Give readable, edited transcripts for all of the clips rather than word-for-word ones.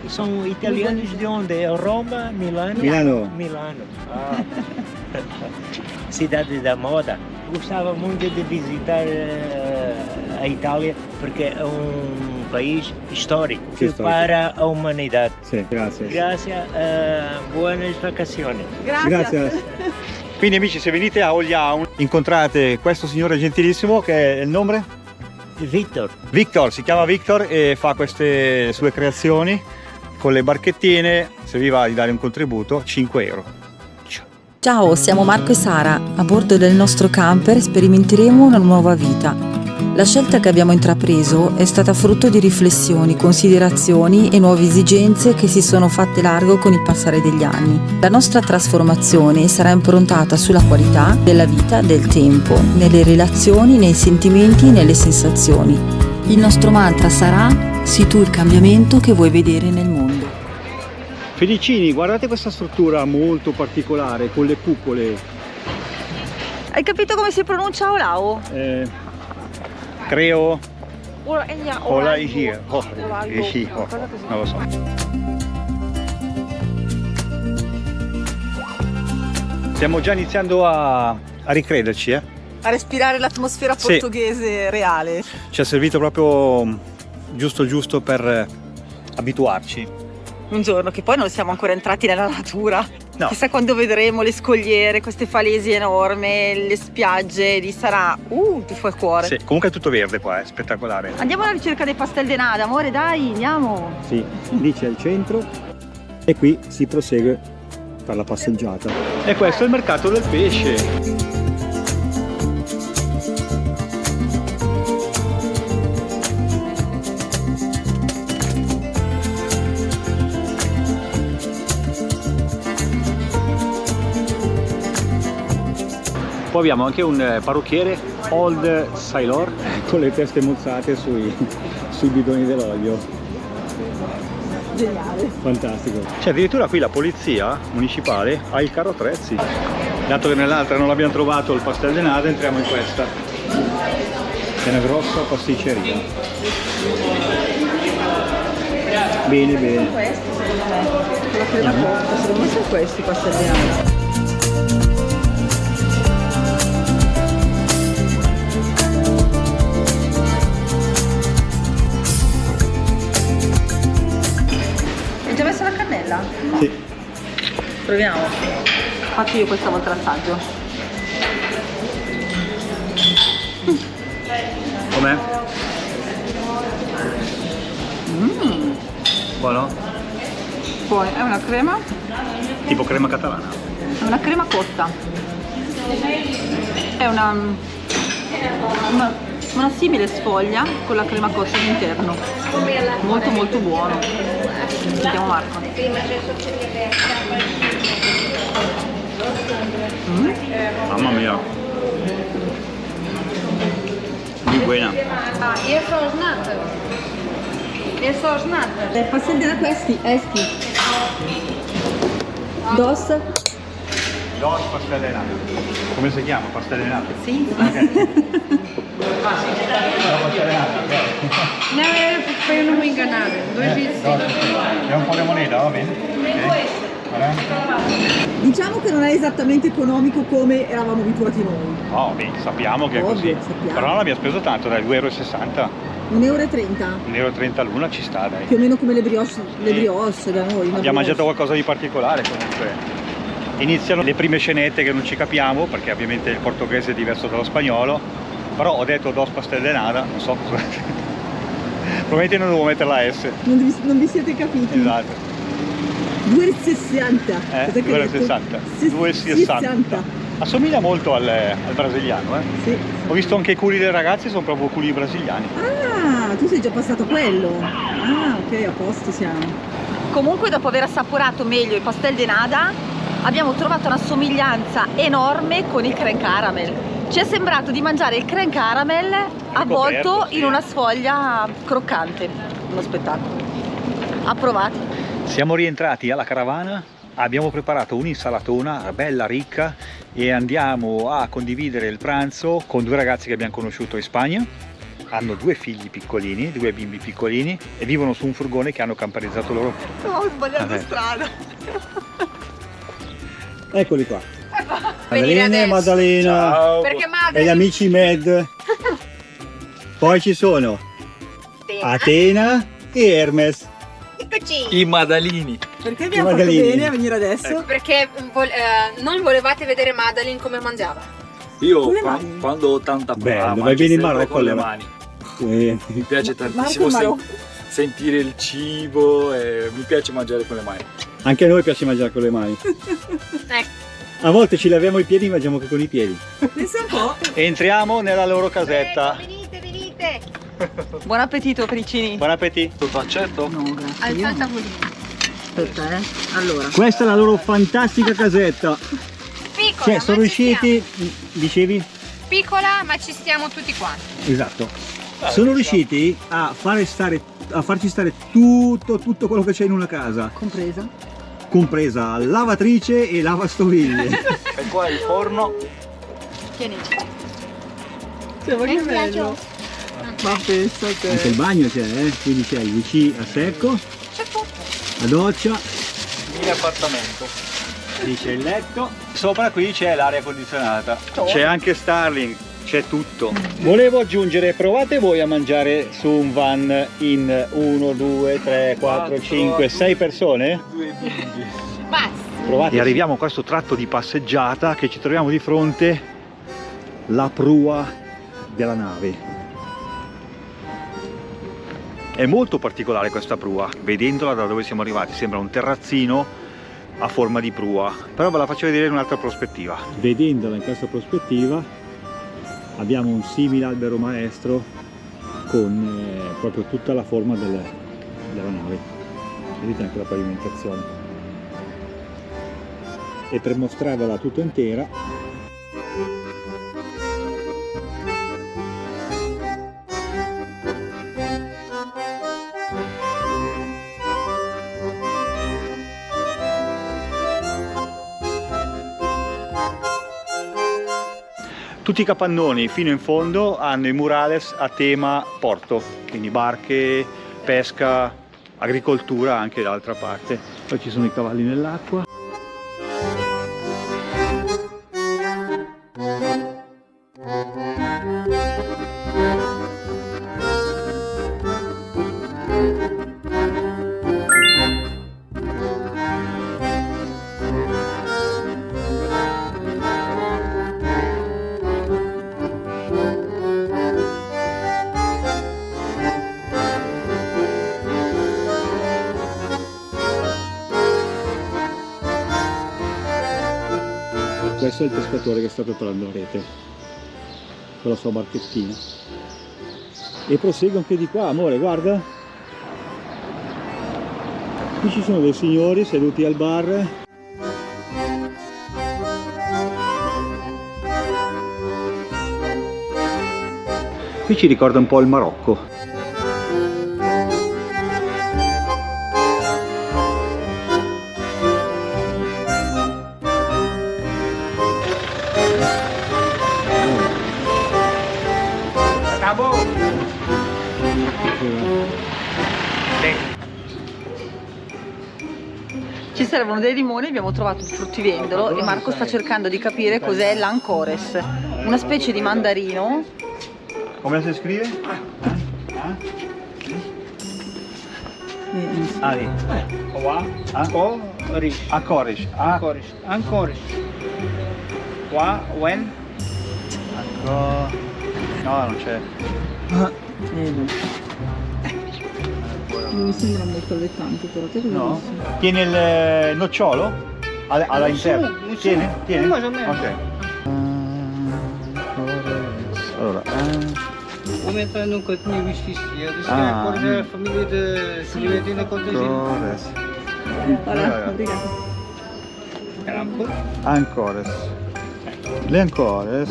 São italianos de onde? Roma, Milano? Milano. Ah. Cidade da moda. Gostava muito de visitar a Itália porque é país histórico para a humanidade. Sì, grazie. Grazie, buone vacazioni. Grazie. Quindi amici, se venite a Olliaun incontrate questo signore gentilissimo che è il nome? Victor. Victor, si chiama Victor e fa queste sue creazioni con le barchettine. Se vi va di dare un contributo, 5 euro. Ciao, siamo Marco e Sara. A bordo del nostro camper sperimenteremo una nuova vita. La scelta che abbiamo intrapreso è stata frutto di riflessioni, considerazioni e nuove esigenze che si sono fatte largo con il passare degli anni. La nostra trasformazione sarà improntata sulla qualità della vita, del tempo, nelle relazioni, nei sentimenti e nelle sensazioni. Il nostro mantra sarà: sii tu il cambiamento che vuoi vedere nel mondo. Felicini, guardate questa struttura molto particolare con le cupole. Hai capito come si pronuncia Olau? Creo Ola non lo so. Stiamo già iniziando a ricrederci, A respirare l'atmosfera portoghese reale. Ci è servito proprio giusto per abituarci. Un giorno, che poi non siamo ancora entrati nella natura. No. Chissà quando vedremo le scogliere, queste falesi enormi, le spiagge, lì sarà tuffo al cuore. Sì, comunque è tutto verde qua, è spettacolare. Andiamo alla ricerca dei pastel de nada, amore, dai, andiamo. Sì, lì c'è il centro e qui si prosegue per la passeggiata. E questo è il mercato del pesce. Poi abbiamo anche un parrucchiere Old Sailor con le teste mozzate sui bidoni dell'olio. Geniale. Fantastico. C'è addirittura qui la polizia municipale ha il carro attrezzi. Dato che nell'altra non l'abbiamo trovato il pastel de nada, entriamo in questa. È una grossa pasticceria. Bene. Questi secondo me, con la crema cotta, secondo me sono questi pastel de nada. Sì. Proviamo. Faccio io questa volta l'assaggio. Com'è? Buono? Poi è una crema. Tipo crema catalana. È una crema cotta. È una simile sfoglia con la crema cotta all'interno. Molto buono. Sentiamo Marco. Mamma mia. Muy buena. Io sono snata. Il pastel de nada questi, eschi. Dos pastel de nata. Come si chiama? Pastel de nata? Sì. Okay. Pastel de nata, ok. No, per non mi ingannare. Due pizze. È un po' di moneta, va bene? Okay. Diciamo che non è esattamente economico come eravamo abituati noi. No, beh, sappiamo che è così. Sappiamo. Però non abbiamo speso tanto, dai, 2,60 1,30 €. euro. 1,30 € l'una ci sta, dai. Più o meno come le brioche da noi. Abbiamo mangiato qualcosa di particolare comunque. Iniziano le prime scenette che non ci capiamo, perché ovviamente il portoghese è diverso dallo spagnolo. Però ho detto dos pastel de nada, non so cosa. Probabilmente non devo mettere la S. Non vi siete capiti? Esatto. 2,60. Cos'è che hai detto? 2,60. 2,60. Assomiglia molto al brasiliano, eh? Sì. Ho visto anche i culi dei ragazzi, sono proprio culi brasiliani. Ah, tu sei già passato quello. Ah, ok, a posto siamo. Comunque, dopo aver assaporato meglio il pastel de nada, abbiamo trovato una somiglianza enorme con il crème caramel. Ci è sembrato di mangiare il crème caramel avvolto in una sfoglia croccante. Uno spettacolo. Approvati. Siamo rientrati alla caravana, abbiamo preparato un'insalatona bella ricca e andiamo a condividere il pranzo con due ragazzi che abbiamo conosciuto in Spagna. hanno 2 figli piccolini, 2 bimbi piccolini e vivono su un furgone che hanno camperizzato loro. No, ho sbagliato strada. Eccoli qua. Venire Maddalena e adesso. Maddalena. Ciao. Perché E gli madre amici Med. Poi ci sono Atena e Hermes. Eccoci. I Madalini. Perché abbiamo fatto Maddalena. bene a venire adesso? Perché non volevate vedere Madeline come mangiava. Io Con le mani. quando ho tanta Bello, fame, vai mangio bene in sempre Marocco con le allora. mani. Eh, Mi piace tantissimo Marco, sentire il cibo e mi piace mangiare con le mani. Anche a noi piace mangiare con le mani. Ecco. A volte ci laviamo i piedi e mangiamo anche con i piedi. Pensa un po'. Entriamo nella loro casetta. Venite, venite. Buon appetito, Pericini. Buon appetito. Tutto accetto? No, grazie. Alza il tavolino. Aspetta, Allora. Questa è la loro fantastica casetta. Piccola, Cioè, sono ma ci riusciti, dicevi? stiamo. Piccola, ma ci stiamo tutti quanti. Esatto. Sono riusciti a farci stare tutto quello che c'è in una casa, compresa lavatrice e lavastoviglie. E qua il forno. Tieni. Cioè, ma che bello. Ma pensa Anche che... il bagno c'è, quindi c'è il WC a secco, C'è tutto. la doccia, Mini appartamento. Lì c'è il letto. Sopra qui c'è l'aria condizionata. C'è anche Starling. C'è tutto. Volevo aggiungere, provate voi a mangiare su un van in 1, 2, 3, 4, 5, 6 persone? 2 bimbi. Basta. Provate. E arriviamo a questo tratto di passeggiata che ci troviamo di fronte la prua della nave. È molto particolare questa prua, vedendola da dove siamo arrivati, sembra un terrazzino a forma di prua, però ve la faccio vedere in un'altra prospettiva. Vedendola in questa prospettiva abbiamo un simile albero maestro con proprio tutta la forma della nave. Vedete anche la pavimentazione. E per mostrarvela tutta intera tutti i capannoni fino in fondo hanno i murales a tema porto, quindi barche, pesca, agricoltura anche dall'altra parte. Poi ci sono i cavalli nell'acqua. Questo è il pescatore che sta preparando la rete con la sua barchettina e prosegue anche di qua, amore, guarda, qui ci sono dei signori seduti al bar. Qui ci ricorda un po' il Marocco. Ci servono dei limoni, abbiamo trovato il fruttivendolo e Marco sta cercando di capire cos'è l'Ancores, una specie di mandarino. Come si scrive? Ali. Ancorish. Ancora. Qua, when? No, non c'è. Non mi sembra molto allettante, però te cosa No? dici? Tiene il nocciolo? Alla interna. Sì, Tiene? Tiene? más o menos. Ok. Allora, Momento eu nunca tinha visto isto. Eu disse Ah. que é a família de Clementina Contesino. Ancores. Voilà, obrigata. Ancores. Le ancores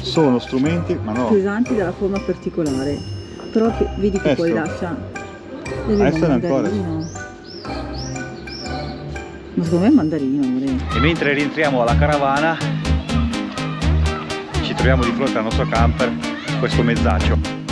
sono strumenti, ma no. Pesanti dalla forma particolare, però vedi che poi Adesso. lascia... Adesso è ancora. mandarino. Ma secondo me è mandarino, amore. E mentre rientriamo alla caravana ci troviamo di fronte al nostro camper questo mezzaccio.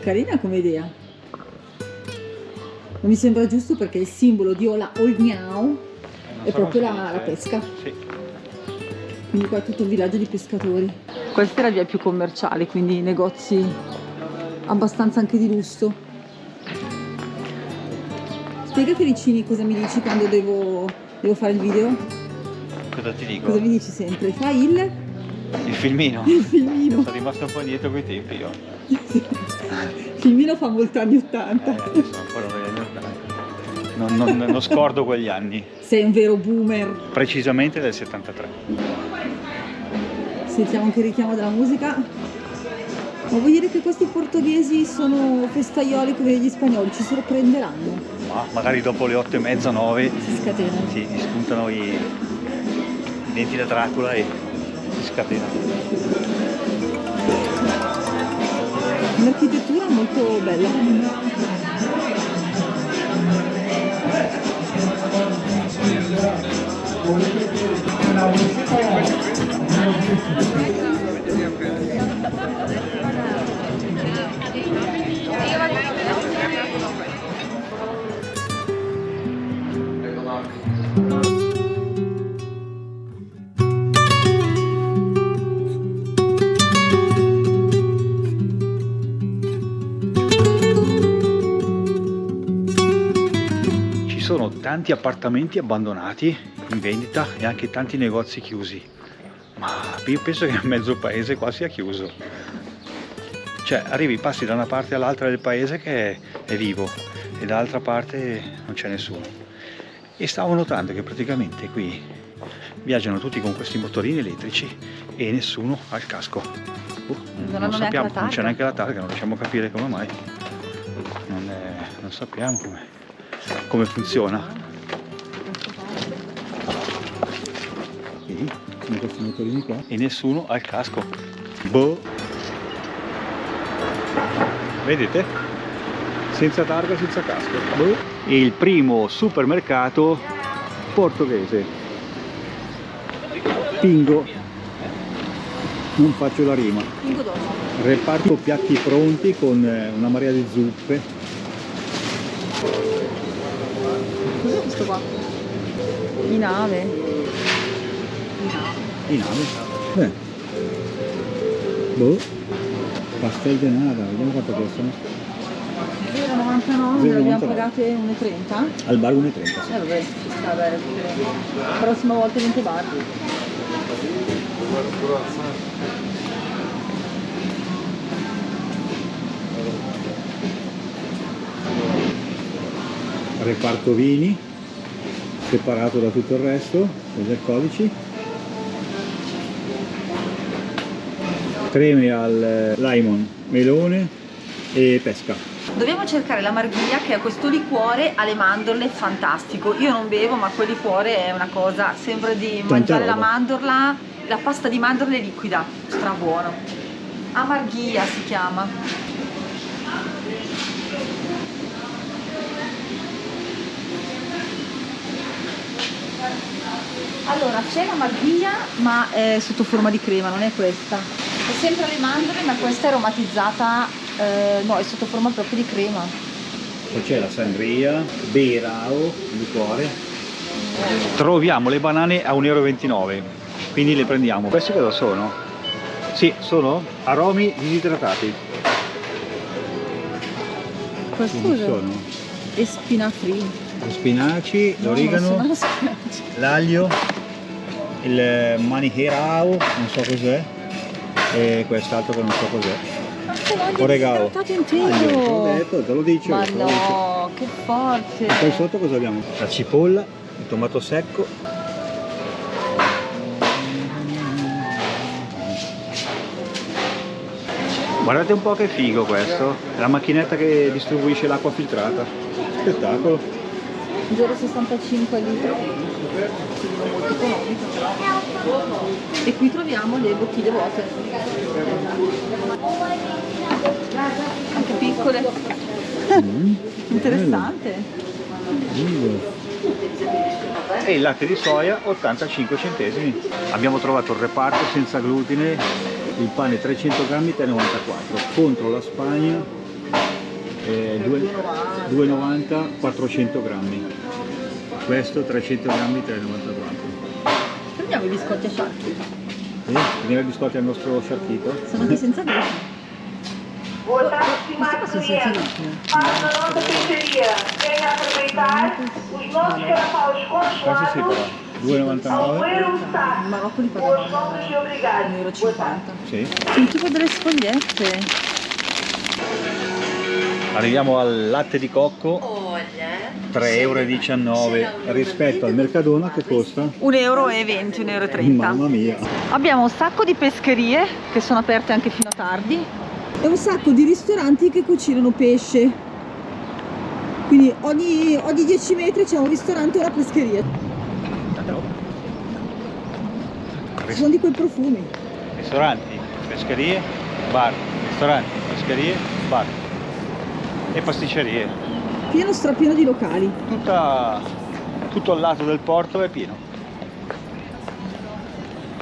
Carina come idea. Non mi sembra giusto perché il simbolo di Ola Olgnau è proprio la pesca. Sì. Quindi qua è tutto un villaggio di pescatori. Questa è la via più commerciale, quindi negozi abbastanza anche di lusso. Spiega Felicini cosa mi dici quando devo fare il video. Cosa ti dico? Cosa mi dici sempre? Fai il filmino. Il filmino. Sono rimasto un po' indietro coi tempi io. Il filmino fa molto anni 80. Sono ancora negli anni 80. Non scordo quegli anni. Sei un vero boomer. Precisamente del 73. Sentiamo anche il richiamo della musica. Ma vuol dire che questi portoghesi sono festaioli come gli spagnoli, ci sorprenderanno? Ma magari dopo le 8:30, 9 Si scatenano. si spuntano i denti da Dracula e si scatenano. Un'architettura molto bella. Ci sono tanti appartamenti abbandonati in vendita e anche tanti negozi chiusi, ma io penso che mezzo paese qua sia chiuso. Cioè arrivi, passi da una parte all'altra del paese che è vivo e dall'altra parte non c'è nessuno. E stavo notando che praticamente qui viaggiano tutti con questi motorini elettrici e nessuno ha il casco. Non sappiamo, non c'è neanche la targa, non riusciamo a capire come mai. Non sappiamo come funziona. Sì, come questi motorini qua. E nessuno ha il casco. Boh. Vedete? Senza targa, senza casco. Boh. Il primo supermercato portoghese. Pingo. Non faccio la rima. Pingo dopo. Reparto piatti pronti con una marea di zuppe. Cos'è questo qua? Di nave. Di nave. Beh. Boh. Pastel de nada, vediamo quanto costano. 0,99, le abbiamo pagate 1,30. Al bar 1,30. Vabbè, ci sta bene. La prossima volta 20 bar. Reparto vini, separato da tutto il resto, con gli alcolici. Creme al limon, melone e pesca. Dobbiamo cercare la marghiglia, che è questo liquore alle mandorle fantastico. Io non bevo, ma quel liquore è una cosa, sembra di mangiare la mandorla, la pasta di mandorle liquida, strabuono. Amarghia si chiama. Allora, c'è la marghiglia, ma è sotto forma di crema, non è questa. È sempre alle mandorle, ma questa è aromatizzata, no, è sotto forma proprio di crema. Poi c'è la sangria, Beirao, liquore. Troviamo le banane a 1,29 €, quindi le prendiamo. Queste cosa sono? Sì, sono aromi disidratati. Questo Quindi sono è spinafri. spinaci, l'origano, l'aglio, il maniherao, non so cos'è, e quest'altro che non so cos'è. Oregano. Intero. Te lo dico. Ma no, che forte! E poi sotto cosa abbiamo? La cipolla, il tomato secco. Guardate un po' che figo questo, è la macchinetta che distribuisce l'acqua filtrata. Spettacolo. 0,65 litro, quindi non molto economico però. E qui troviamo le bottiglie vuote, anche piccole. Interessante. E il latte di soia 85 centesimi. Abbiamo trovato il reparto senza glutine, Il pane 300 grammi 3,94 contro la Spagna 2,90 400 grammi. Questo 300 grammi 3,94. Prendiamo i biscotti a sciacchi, Prendiamo i biscotti al nostro sciacchito. sono anche senza glutine. Questi qua sono senza glutine. Questi sì però, 2,99. In Marocco li pagano 1,50 €. Sì. Sono tipo delle sfogliette. Arriviamo al latte di cocco, 3,19 € Rispetto al Mercadona che costa, 1,20 €, 1,30 €. mamma mia. Abbiamo un sacco di pescherie che sono aperte anche fino a tardi e un sacco di ristoranti che cucinano pesce. Quindi ogni 10 metri c'è un ristorante o una pescheria. Ci sono di quei profumi. ristoranti, pescherie, bar, ristoranti, pescherie, bar e pasticcerie. Pieno strapieno di locali. Tutto il lato del porto è pieno.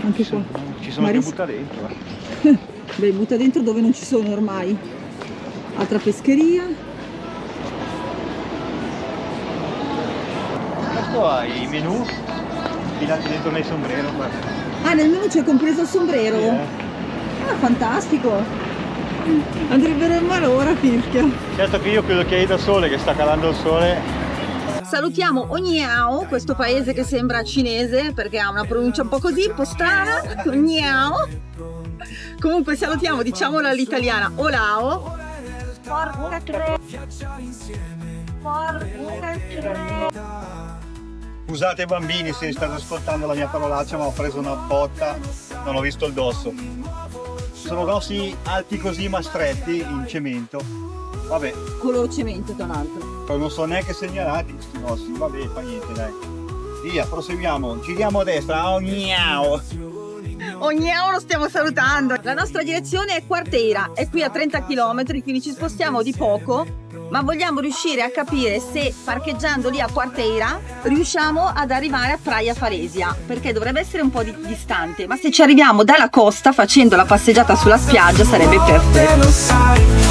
Anche qua. Ci sono Ma che ris- butta dentro. Beh, butta dentro dove non ci sono ormai. Altra pescheria. Questo ha i menù filati dentro nei sombrero. Guarda. Ah, nel menù c'è compreso il sombrero. Sì, Ah, fantastico. Andrebbero all'ora, Pirchia. Certo che io credo che è da sole, che sta calando il sole. Salutiamo Ogniao, questo paese che sembra cinese perché ha una pronuncia un po' così, un po' strana. Ogniao. Comunque salutiamo, diciamolo all'italiana, Olao. Porca tre. Porca tre. Scusate bambini se state ascoltando la mia parolaccia, ma ho preso una botta, non ho visto il dosso. Sono grossi alti così ma stretti in cemento. Vabbè, Color cemento tra l'altro. però non so neanche segnalati questi grossi. Vabbè, fa niente, dai. Via, proseguiamo. Giriamo a destra. Oh, miau. Ogniao lo stiamo salutando. La nostra direzione è Quarteira, è qui a 30 km, quindi ci spostiamo di poco, ma vogliamo riuscire a capire se parcheggiando lì a Quarteira riusciamo ad arrivare a Praia Falesia, perché dovrebbe essere un po' distante, ma se ci arriviamo dalla costa facendo la passeggiata sulla spiaggia sarebbe perfetto.